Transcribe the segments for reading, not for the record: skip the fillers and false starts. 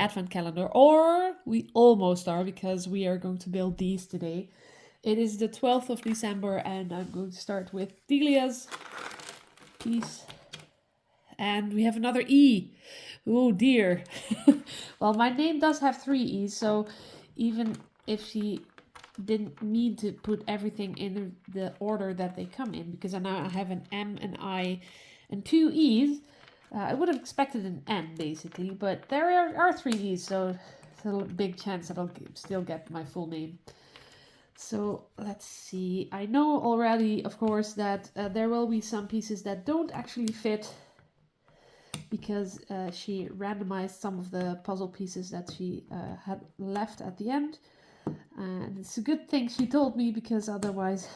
advent calendar, or we almost are because we are going to build these today. It is the 12th of December and I'm going to start with Delia's piece. And we have another E. Oh dear. Well, my name does have 3 E's, so even if she didn't mean to put everything in the order that they come in, because now I have an M, an I, and 2 E's. I would have expected an N basically, but there are 3 E's, so there's a big chance that I'll still get my full name. So let's see. I know already, of course, that there will be some pieces that don't actually fit because she randomized some of the puzzle pieces that she had left at the end. And it's a good thing she told me, because otherwise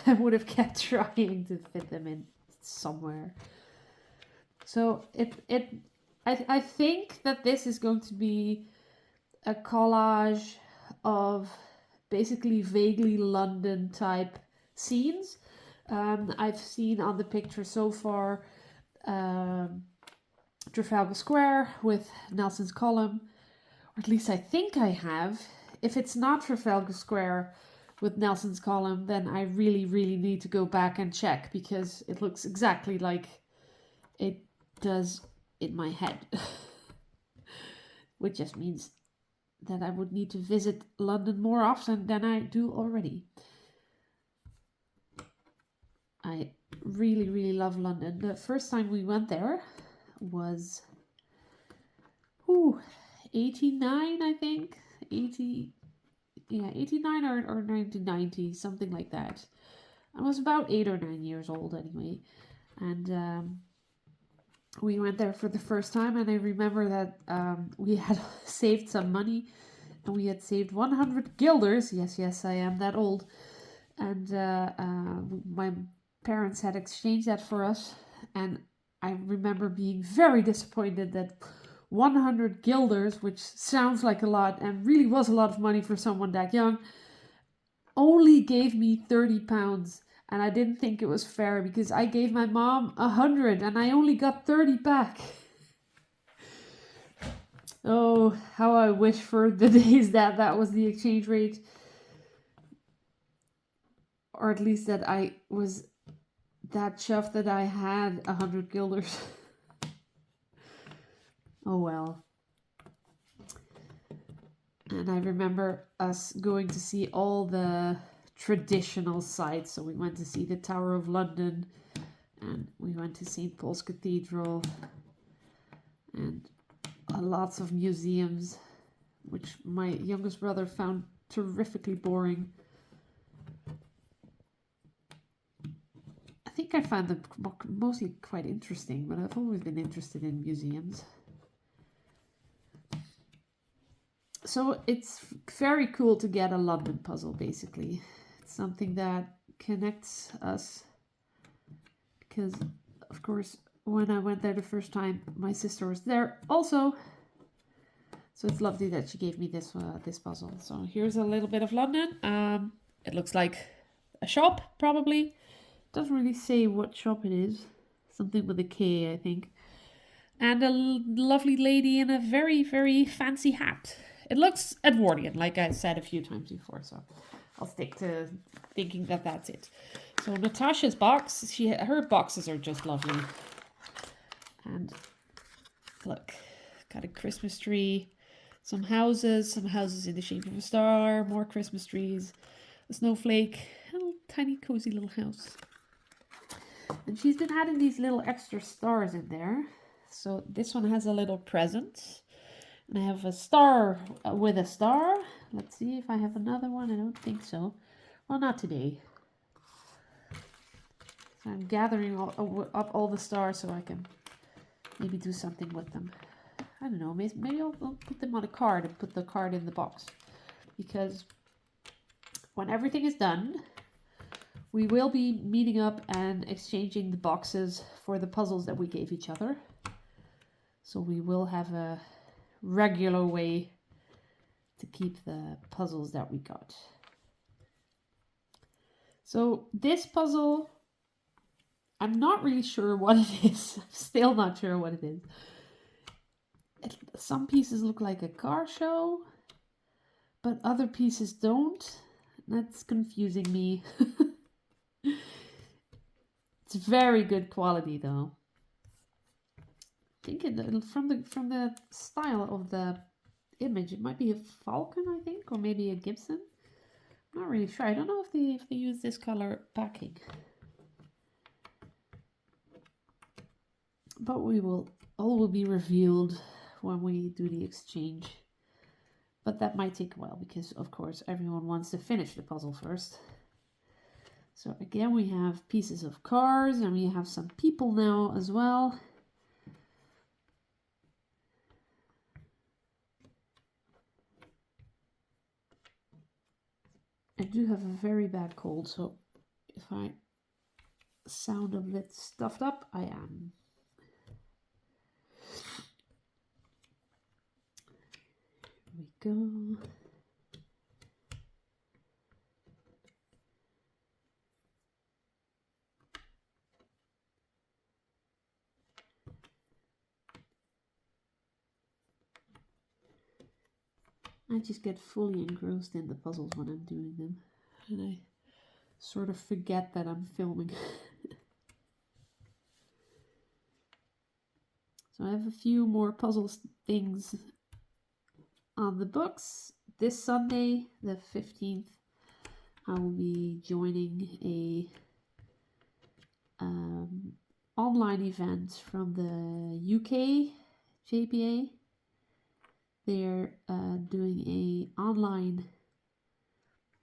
I would have kept trying to fit them in somewhere. So I think that this is going to be a collage of basically vaguely London type scenes. I've seen on the picture so far Trafalgar Square with Nelson's Column, or at least I think I have. If it's not Trafalgar Square with Nelson's Column, then I really need to go back and check, because it looks exactly like it does in my head. Which just means that I would need to visit London more often than I do already. I really love London. The first time we went there was 89, I think. 89 or 1990, something like that. I was about 8 or 9 years old anyway. And we went there for the first time, and I remember that we had saved some money, and we had saved 100 guilders. Yes, I am that old. And my parents had exchanged that for us, and I remember being very disappointed that 100 guilders, which sounds like a lot and really was a lot of money for someone that young, only gave me 30 pounds. And I didn't think it was fair, because I gave my mom 100 and I only got 30 back. Oh, how I wish for the days that was the exchange rate. Or at least that I was that chuffed that I had 100 guilders. Oh well. And I remember us going to see all the traditional sites. So we went to see the Tower of London, and we went to St. Paul's Cathedral, and lots of museums, which my youngest brother found terrifically boring. I think I found them mostly quite interesting, but I've always been interested in museums. So it's very cool to get a London puzzle, basically. It's something that connects us, because, of course, when I went there the first time, my sister was there also. So it's lovely that she gave me this puzzle. So here's a little bit of London. It looks like a shop, probably. Doesn't really say what shop it is. Something with a K, I think. And a lovely lady in a very fancy hat. It looks Edwardian, like I said a few times before, so I'll stick to thinking that that's it. So Natasha's box, her boxes are just lovely. And look, got a Christmas tree, some houses in the shape of a star, more Christmas trees, a snowflake, a little tiny cozy little house. And she's been adding these little extra stars in there. So this one has a little present. And I have a star with a star. Let's see if I have another one. I don't think so. Well, not today. So I'm gathering up all the stars so I can maybe do something with them. I don't know. Maybe I'll put them on a card and put the card in the box. Because when everything is done, we will be meeting up and exchanging the boxes for the puzzles that we gave each other. So we will have a regular way to keep the puzzles that we got. So this puzzle, I'm not really sure what it is. I'm still not sure what it is. Some pieces look like a car show, but other pieces don't. That's confusing me. It's very good quality though. I think from the style of the image, it might be a Falcon, I think, or maybe a Gibson. I'm not really sure. I don't know if they use this color backing. But all will be revealed when we do the exchange. But that might take a while because, of course, everyone wants to finish the puzzle first. So again, we have pieces of cars and we have some people now as well. I do have a very bad cold, so if I sound a bit stuffed up, I am. Here we go. I just get fully engrossed in the puzzles when I'm doing them, and I sort of forget that I'm filming. So I have a few more puzzle things on the books. This Sunday, the 15th, I will be joining a online event from the UK JPA. They're doing a online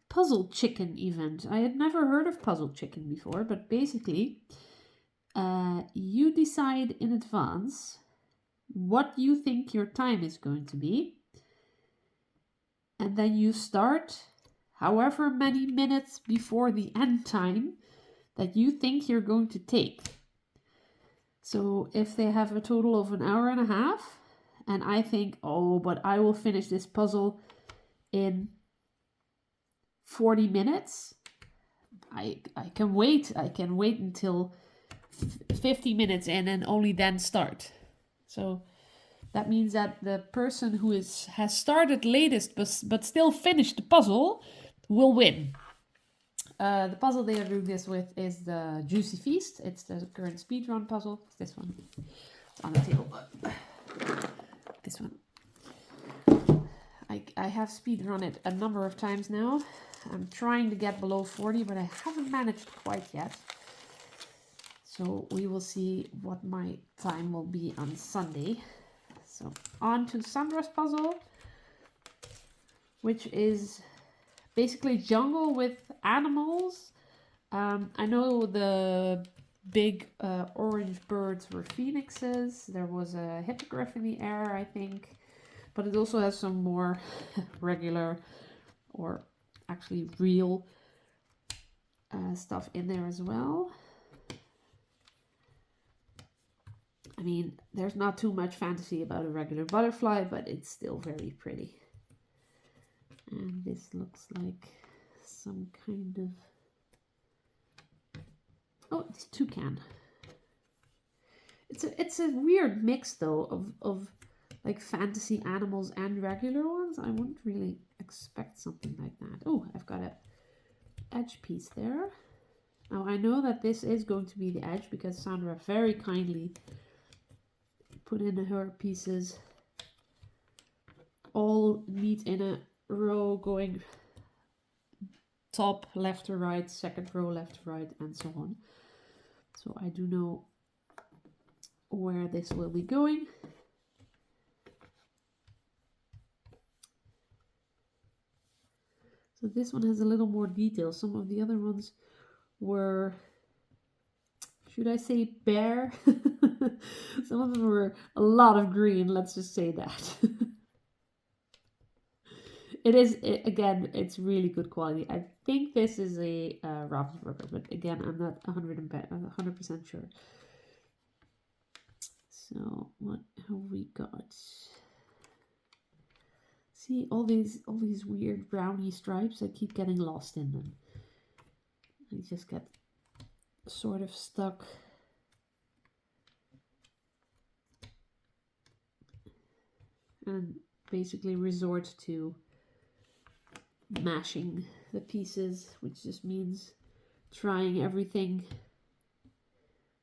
puzzle chicken event. I had never heard of puzzle chicken before, but basically you decide in advance what you think your time is going to be, and then you start however many minutes before the end time that you think you're going to take. So if they have a total of an hour and a half, and I think, oh, but I will finish this puzzle in 40 minutes, I can wait. I can wait until 50 minutes in and only then start. So that means that the person who has started latest but still finished the puzzle will win. The puzzle they are doing this with is the Juicy Feast. It's the current speedrun puzzle. It's this one. It's on the table, but this one. I have speedrun it a number of times now. I'm trying to get below 40, but I haven't managed quite yet. So we will see what my time will be on Sunday. So on to Sandra's puzzle, which is basically jungle with animals. I know the big orange birds were phoenixes. There was a hippogriff in the air, I think. But it also has some more regular or actually real stuff in there as well. I mean, there's not too much fantasy about a regular butterfly, but it's still very pretty. And this looks like some kind of... Oh, it's toucan. It's a weird mix though of like fantasy animals and regular ones. I wouldn't really expect something like that. Oh, I've got an edge piece there. Now I know that this is going to be the edge because Sandra very kindly put in her pieces all neat in a row going top left to right, second row left to right, and so on. So I do know where this will be going. So this one has a little more detail. Some of the other ones were, should I say bare? Some of them were a lot of green, let's just say that. Again, it's really good quality. I think this is a Ravensburger, but again, I'm not 100% sure. So what have we got? See all these weird brownie stripes? I keep getting lost in them. I just get sort of stuck. and basically resort to mashing the pieces, which just means trying everything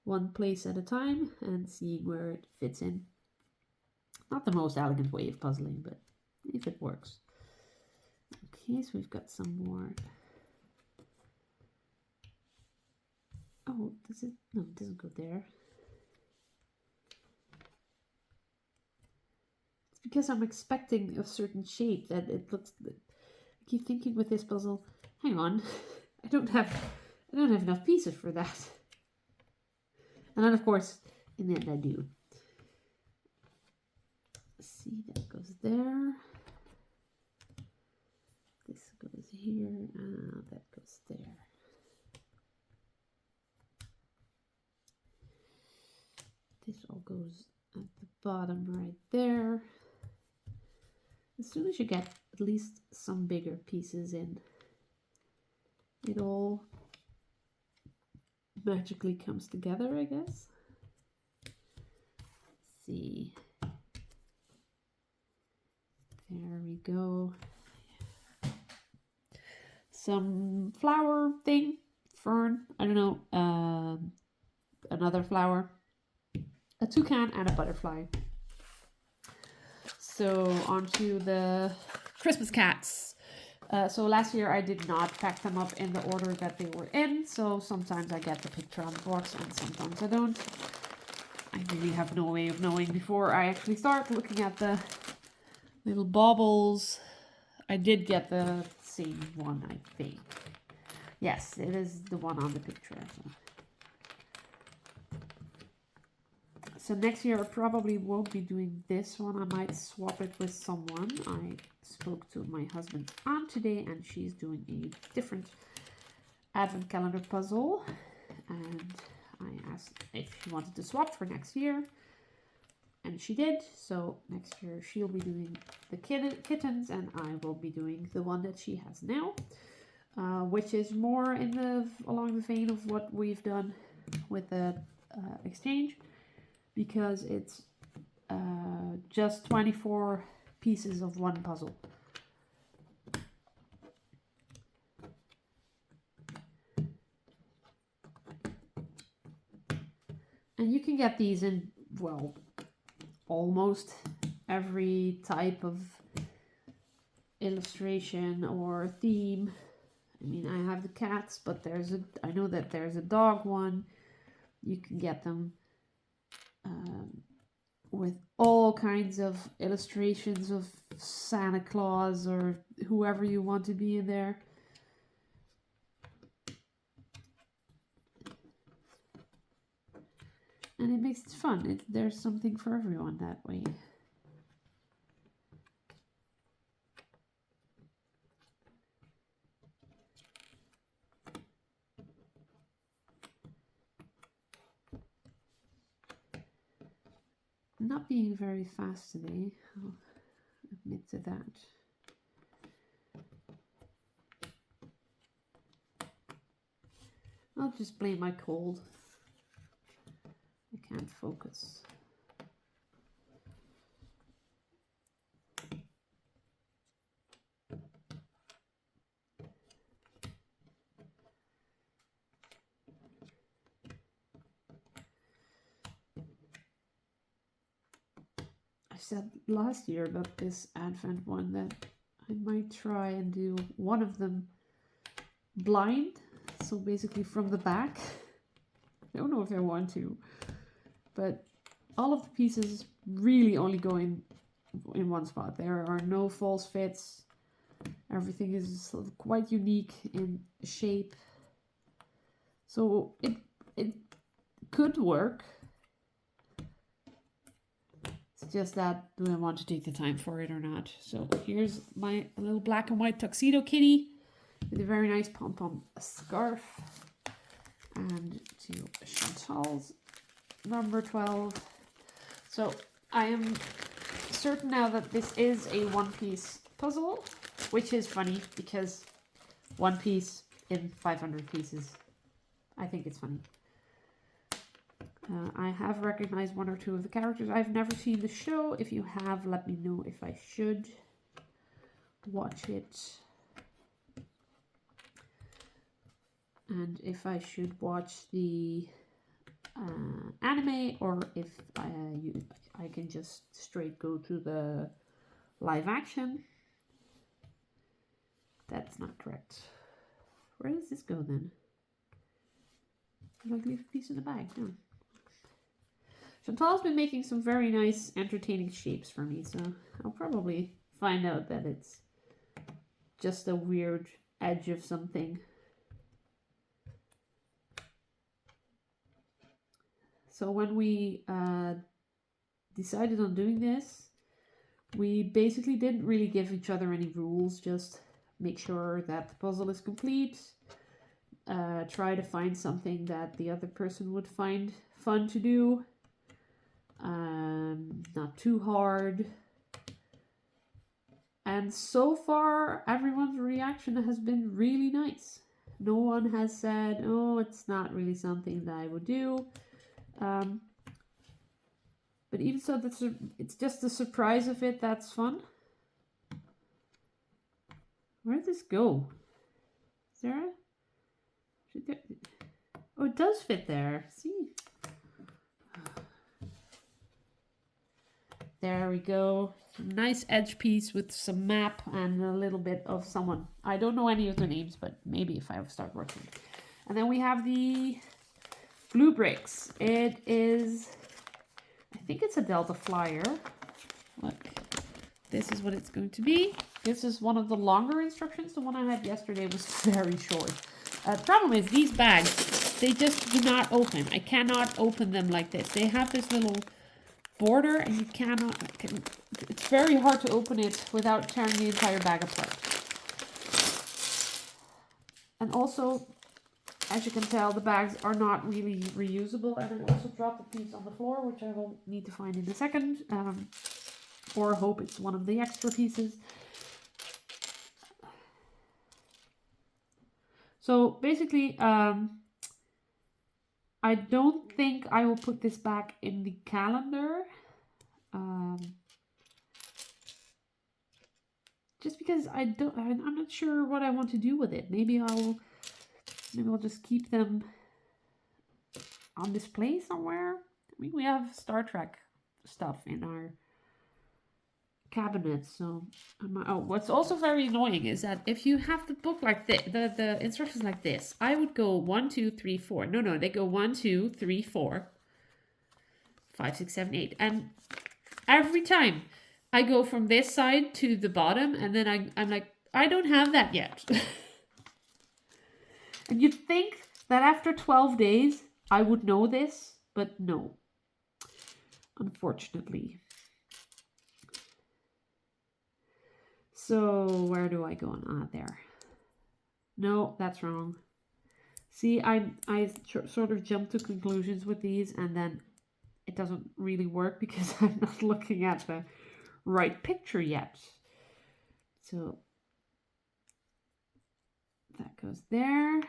one place at a time and seeing where it fits in. Not the most elegant way of puzzling, but if it works. Okay, so we've got some more. Oh, does it? No, it doesn't go there. It's because I'm expecting a certain shape that it looks. I keep thinking with this puzzle, hang on, I don't have enough pieces for that. And then of course, in the end I do. See, that goes there. This goes here, that goes there. This all goes at the bottom right there. As soon as you get at least some bigger pieces in, it all magically comes together, I guess. Let's see. There we go. Some flower thing, fern, I don't know, another flower, a toucan and a butterfly. So onto the Christmas cats. So last year I did not pack them up in the order that they were in, so sometimes I get the picture on the box and sometimes I don't. I really have no way of knowing before I actually start looking at the little baubles. I did get the same one, I think. Yes, it is the one on the picture. So next year I probably won't be doing this one. I might swap it with someone. I spoke to my husband's aunt today and she's doing a different advent calendar puzzle. And I asked if she wanted to swap for next year. And she did. So next year she'll be doing the kittens and I will be doing the one that she has now. Which is more along the vein of what we've done with the exchange. Because it's just 24 pieces of one puzzle. And you can get these in, well, almost every type of illustration or theme. I mean, I have the cats, but I know that there's a dog one. You can get them with all kinds of illustrations of Santa Claus or whoever you want to be in there. And it makes it fun. There's something for everyone that way. Not being very fast today, I'll admit to that. I'll just blame my cold. I can't focus. I said last year about this Advent one that I might try and do one of them blind, so basically from the back. I don't know if I want to, but all of the pieces really only go in one spot. There are no false fits. Everything is sort of quite unique in shape, so it could work. It's just that, do I want to take the time for it or not? So here's my little black and white tuxedo kitty with a very nice pom-pom scarf. And to Chantal's number 12. So I am certain now that this is a one-piece puzzle, which is funny because one piece in 500 pieces. I think it's funny. I have recognized one or two of the characters. I've never seen the show. If you have, let me know if I should watch it. And if I should watch the anime, or if I can just straight go to the live action. That's not correct. Where does this go then? Did I leave a piece in the bag? No. Chantal's been making some very nice, entertaining shapes for me, so I'll probably find out that it's just a weird edge of something. So when we decided on doing this, we basically didn't really give each other any rules, just make sure that the puzzle is complete, try to find something that the other person would find fun to do, not too hard. And so far, everyone's reaction has been really nice. No one has said, oh, it's not really something that I would do. But even so, it's just the surprise of it that's fun. Where did this go? Sarah? Oh, it does fit there. See? There we go. Nice edge piece with some map and a little bit of someone. I don't know any of the names, but maybe if I start working. And then we have the blue bricks. It is, I think it's a Delta Flyer. Look, this is what it's going to be. This is one of the longer instructions. The one I had yesterday was very short. The problem is these bags, they just do not open. I cannot open them like this. They have this little border and you cannot, it's very hard to open it without tearing the entire bag apart. And also, as you can tell, the bags are not really reusable. And I also dropped a piece on the floor, which I will need to find in a second, or hope it's one of the extra pieces. So basically, I don't think I will put this back in the calendar. Just because I'm not sure what I want to do with it. Maybe I'll just keep them on display somewhere. I mean, we have Star Trek stuff in our cabinet, so what's also very annoying is that if you have the book like this, the instructions like this, I would go 1 2 3 4. No, they go 1 2 3 4 5 6 7 8, and every time I go from this side to the bottom, and then I'm like, I don't have that yet. And you'd think that after 12 days I would know this, but no, unfortunately. So where do I go on? Ah, there. No, that's wrong. See, I sort of jump to conclusions with these, and then it doesn't really work because I'm not looking at the right picture yet. So that goes there. I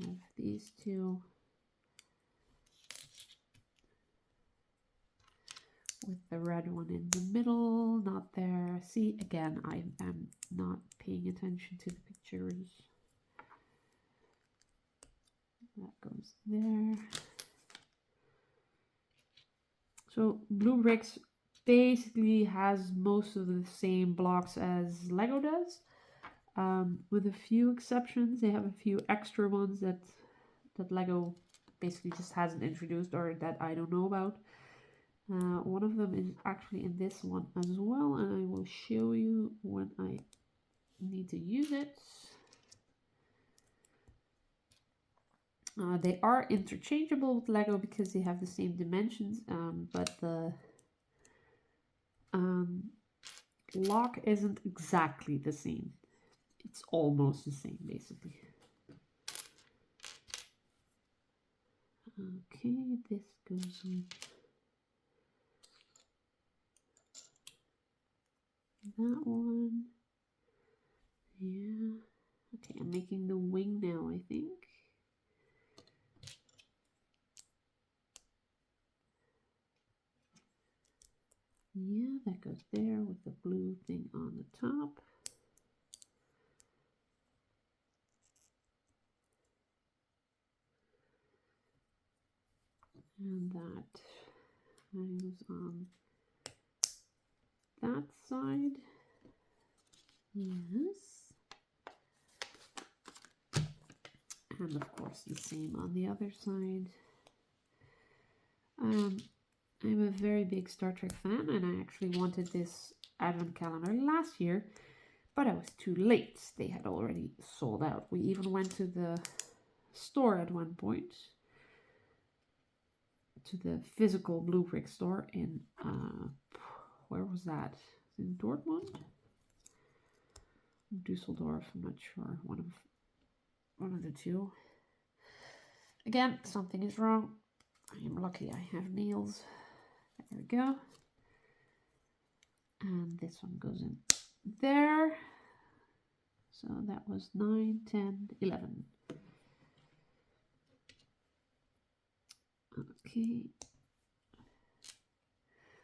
have these two with the red one in the middle, not there. See, again, I am not paying attention to the pictures. That goes there. So Blue Bricks basically has most of the same blocks as Lego does, with a few exceptions. They have a few extra ones that Lego basically just hasn't introduced or that I don't know about. One of them is actually in this one as well, and I will show you when I need to use it. They are interchangeable with Lego because they have the same dimensions, but the lock isn't exactly the same. It's almost the same, basically. Okay, this goes with that one. Yeah. Okay, I'm making the wing now, I think. Yeah, that goes there with the blue thing on the top. And that hangs on that side. Yes. And of course the same on the other side. I'm a very big Star Trek fan, and I actually wanted this advent calendar last year, but I was too late. They had already sold out. We even went to the store at one point, to the physical Blue Brick store in, where was that? In Dortmund? Dusseldorf, I'm not sure. One of the two. Again, something is wrong. I am lucky I have nails. There we go. And this one goes in there. So that was 9, 10, 11. Okay.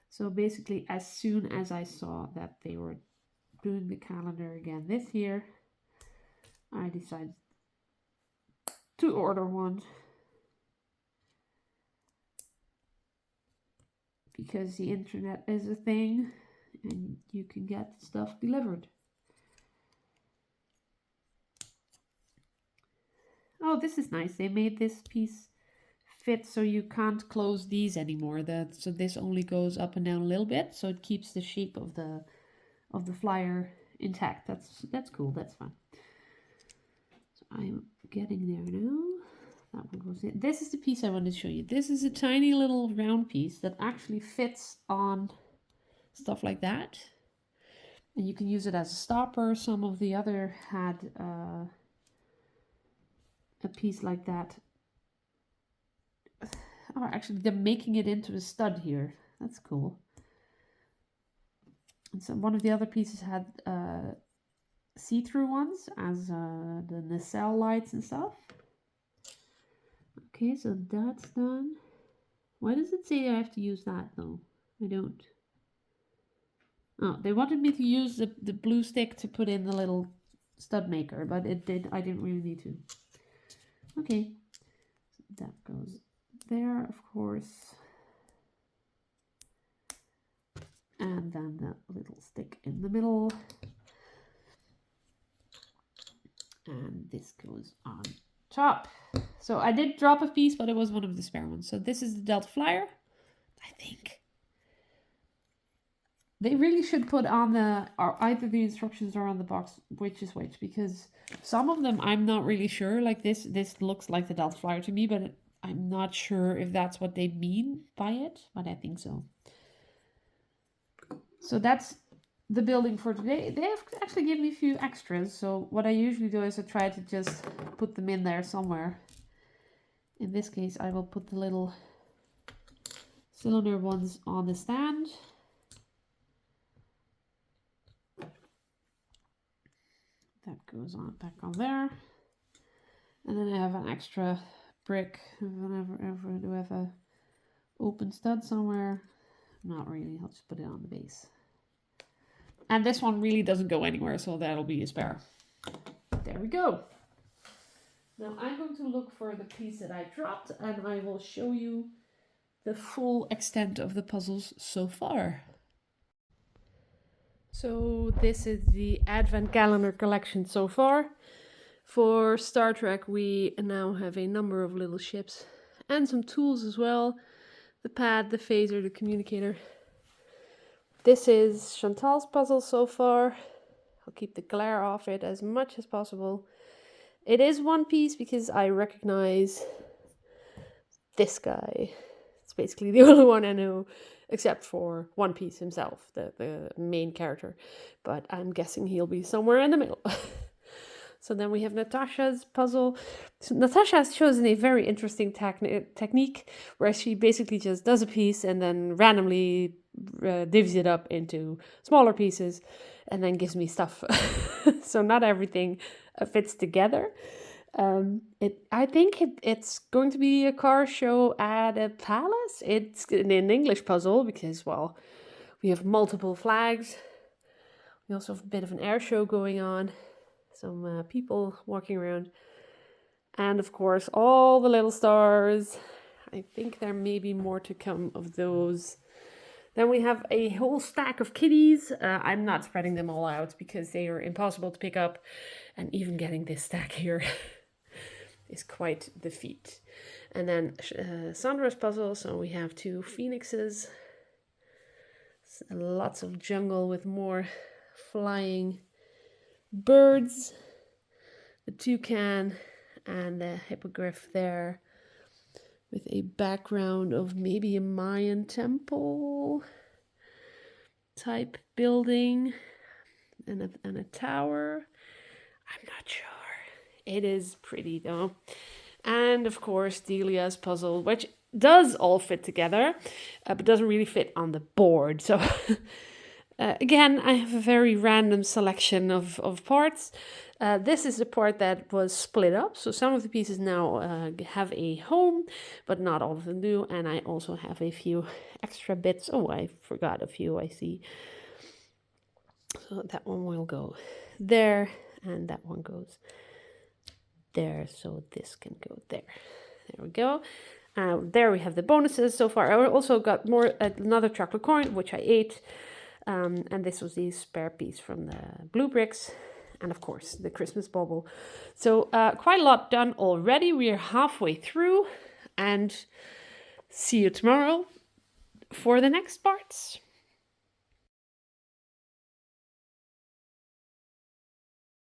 So basically, as soon as I saw that they were doing the calendar again this year, I decided to order one. Because the internet is a thing and you can get stuff delivered. Oh, this is nice. They made this piece fit so you can't close these anymore. So this only goes up and down a little bit, so it keeps the shape of the flyer intact. That's cool. That's fun. So I'm getting there now. That one goes in. This is the piece I wanted to show you. This is a tiny little round piece that actually fits on stuff like that. And you can use it as a stopper. Some of the other had a piece like that. Oh, actually, they're making it into a stud here. That's cool. And so one of the other pieces had see-through ones as the nacelle lights and stuff. Okay, so that's done. Why does it say I have to use that though? I don't. Oh, they wanted me to use the blue stick to put in the little stud maker, but I didn't really need to. Okay, so that goes there, of course. And then that little stick in the middle. And this goes on top. So I did drop a piece, but it was one of the spare ones. So this is the Delta Flyer, I think. They really should put on either the instructions or on the box which is which, because some of them I'm not really sure. Like this looks like the Delta Flyer to me, but I'm not sure if that's what they mean by it, but I think so. So that's the building for today. They have actually given me a few extras. So what I usually do is I try to just put them in there somewhere. In this case, I will put the little cylinder ones on the stand. That goes on back on there. And then I have an extra brick. Whenever do I have a open stud somewhere? Not really. I'll just put it on the base. And this one really doesn't go anywhere, so that'll be a spare. There we go. Now I'm going to look for the piece that I dropped, and I will show you the full extent of the puzzles so far. So this is the Advent Calendar collection so far. For Star Trek, we now have a number of little ships and some tools as well. The pad, the phaser, the communicator. This is Chantal's puzzle so far. I'll keep the glare off it as much as possible. It is one piece because I recognize this guy. It's basically the only one I know, except for One Piece himself, the main character. But I'm guessing he'll be somewhere in the middle. So then we have Natasha's puzzle. So Natasha has chosen a very interesting technique where she basically just does a piece and then randomly divvies it up into smaller pieces and then gives me stuff. So not everything fits together. I think it's going to be a car show at a palace. It's an English puzzle because, well, We have multiple flags. We also have a bit of an air show going on. Some people walking around. And of course, all the little stars. I think there may be more to come of those. Then we have a whole stack of kitties. I'm not spreading them all out because they are impossible to pick up. And even getting this stack here is quite the feat. And then Sandra's puzzle. So we have 2 phoenixes. Lots of jungle with more flying birds. The toucan and the hippogriff there. With a background of maybe a Mayan temple type building and a tower. I'm not sure. It is pretty though. And of course, Delia's puzzle, which does all fit together, but doesn't really fit on the board. So again, I have a very random selection of parts. This is the part that was split up. So some of the pieces now have a home, but not all of them do. And I also have a few extra bits. Oh, I forgot a few, I see. So that one will go there, and that one goes there. So this can go there. There we go. There we have the bonuses so far. I also got another chocolate coin, which I ate. And this was the spare piece from the blue bricks. And of course, the Christmas bauble. So quite a lot done already. We are halfway through. And see you tomorrow for the next parts.